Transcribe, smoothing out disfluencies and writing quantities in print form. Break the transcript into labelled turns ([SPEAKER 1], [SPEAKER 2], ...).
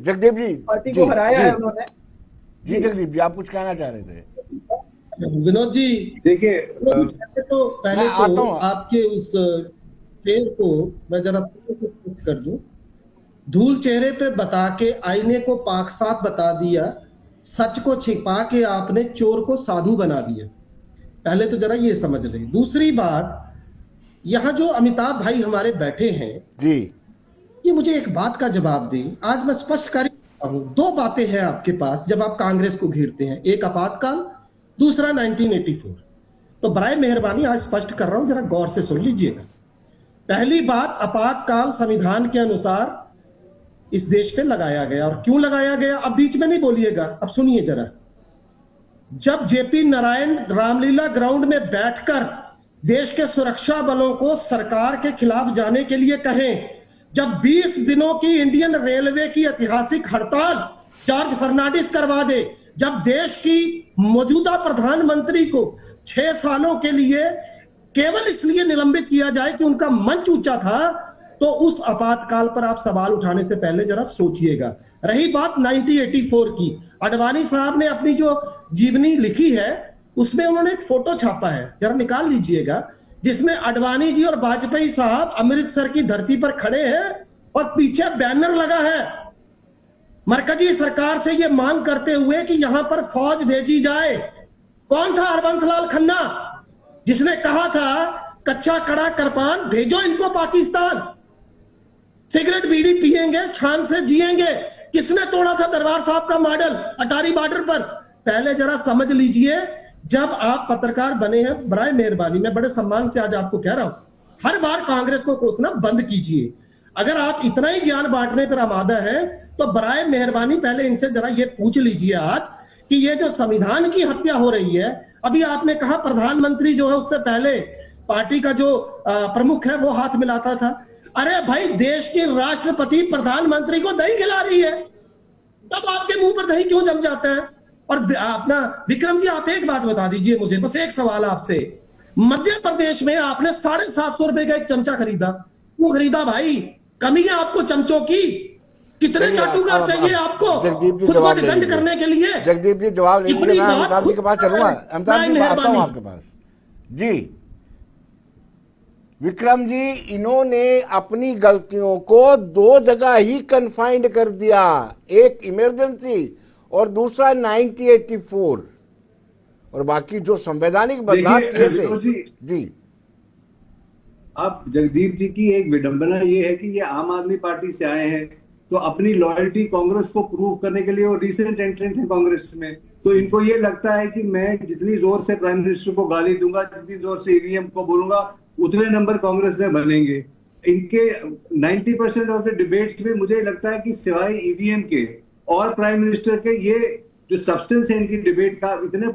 [SPEAKER 1] जगदीप जी,
[SPEAKER 2] party
[SPEAKER 1] जी
[SPEAKER 2] को हराया
[SPEAKER 1] जी
[SPEAKER 2] है उन्होंने।
[SPEAKER 1] जी
[SPEAKER 2] जी
[SPEAKER 1] जगदीप जी, आप कुछ कहना चाह रहे थे?
[SPEAKER 3] विनोद जी,
[SPEAKER 4] देखिए
[SPEAKER 1] मैं
[SPEAKER 3] पहले तो
[SPEAKER 1] आता हूँ।
[SPEAKER 3] आपके उस शेर को मैं जरा कुछ कर दूं। धूल चेहरे पे बता के आईने को पाक साफ बता दिया, सच को छिपा के आपने चोर को साधु बना दिया। पहले तो जरा ये समझ लें। दूसरी बात, यहां जो अमिताभ भाई हमारे बैठे हैं,
[SPEAKER 1] जी
[SPEAKER 3] ये मुझे एक बात का जवाब दें। आज मैं स्पष्ट करता हूं, दो बातें हैं आपके पास जब आप कांग्रेस को घेरते हैं, एक आपातकाल, दूसरा 1984। तो बराए मेहरबानी आज स्पष्ट कर रहा हूं, जरा गौर से सुन लीजिएगा। पहली बात, आपातकाल संविधान के अनुसार इस देश पे लगाया गया, और क्यों लगाया गया अब बीच में नहीं बोलिएगा, अब सुनिए जरा। जब जेपी नारायण रामलीला ग्राउंड में बैठकर देश के सुरक्षा बलों को सरकार के खिलाफ जाने के लिए कहें, जब 20 दिनों की इंडियन रेलवे की ऐतिहासिक हड़ताल जॉर्ज फर्नांडिस करवा दे, जब देश की मौजूदा प्रधानमंत्री को 6 सालों के लिए केवल इसलिए निलंबित किया जाए कि उनका मंच ऊंचा था, तो उस आपातकाल पर आप सवाल उठाने से पहले जरा सोचिएगा। रही बात 1984 की, अडवाणी साहब ने अपनी जो जीवनी लिखी है उसमें उन्होंने एक फोटो छापा है, जरा निकाल लीजिएगा, जिसमें अडवाणी जी और वाजपेयी साहब अमृतसर की धरती पर खड़े हैं और पीछे बैनर लगा है मरकजी सरकार से यह मांग करते हुए कि यहां पर फौज भेजी जाए। कौन था? हरबंस लाल खन्ना, जिसने कहा था कच्चा कड़ा करपान भेजो इनको पाकिस्तान, सिगरेट बीड़ी पिएंगे, छान से जिएंगे। किसने तोड़ा था दरबार साहब का मॉडल अटारी बॉर्डर पर? पहले जरा समझ लीजिए। जब आप पत्रकार बने हैं, बराए मेहरबानी, मैं बड़े सम्मान से आज आपको कह रहा हूं, हर बार कांग्रेस को कोसना बंद कीजिए। अगर आप इतना ही ज्ञान बांटने पर आमादा है तो बराए मेहरबानी पहले इनसे जरा ये पूछ लीजिए आज कि ये जो संविधान की हत्या हो रही है, अभी आपने कहा प्रधानमंत्री जो है उससे पहले पार्टी का जो प्रमुख है वो हाथ मिलाता था। अरे भाई, देश की राष्ट्रपति प्रधानमंत्री को दही खिला रही है, तब आपके मुंह पर दही क्यों जम जाता है? और अपना विक्रम जी, आप एक बात बता दीजिए मुझे, बस एक सवाल आपसे। मध्य प्रदेश में आपने 750 रुपए का एक चमचा खरीदा, क्यों खरीदा भाई? कमी है आपको चमचों की? कितने चाटुकार चाहिए आपको
[SPEAKER 1] जगदीप जी
[SPEAKER 3] खुद को
[SPEAKER 1] जवाब ले
[SPEAKER 3] डिफेंड
[SPEAKER 1] लीजिए।
[SPEAKER 3] करने के लिए?
[SPEAKER 1] जगदीप जी जवाब ले लीजिए, मैं अमिताभ जी के पास चलूंगा। अमिताभ जी आता हूं आपके पास। जी विक्रम जी, इन्होंने अपनी गलतियों को दो जगह ही कन्फाइंड कर दिया, एक इमरजेंसी और दूसरा 1984, और बाकी जो संवैधानिक बदलाव किए थे। जी
[SPEAKER 4] अब जगदीप जी की एक विडंबना ये है कि ये आम आदमी पार्टी से आए हैं, तो अपनी लॉयल्टी कांग्रेस को प्रूव करने के लिए वो रिसेंट एंट्रेंट है कांग्रेस में, तो इनको ये लगता है कि मैं जितनी जोर से प्राइम मिनिस्टर को गाली दूंगा, जितनी जोर से ईवीएम को बोलूंगा, उतने नंबर कांग्रेस में बनेंगे। इनके 90% ऑफ द डिबेट्स में मुझे लगता है कि सिवाय ईवीएम के और प्राइम मिनिस्टर के, ये जो सब्सटेंस है इनकी डिबेट का, इतने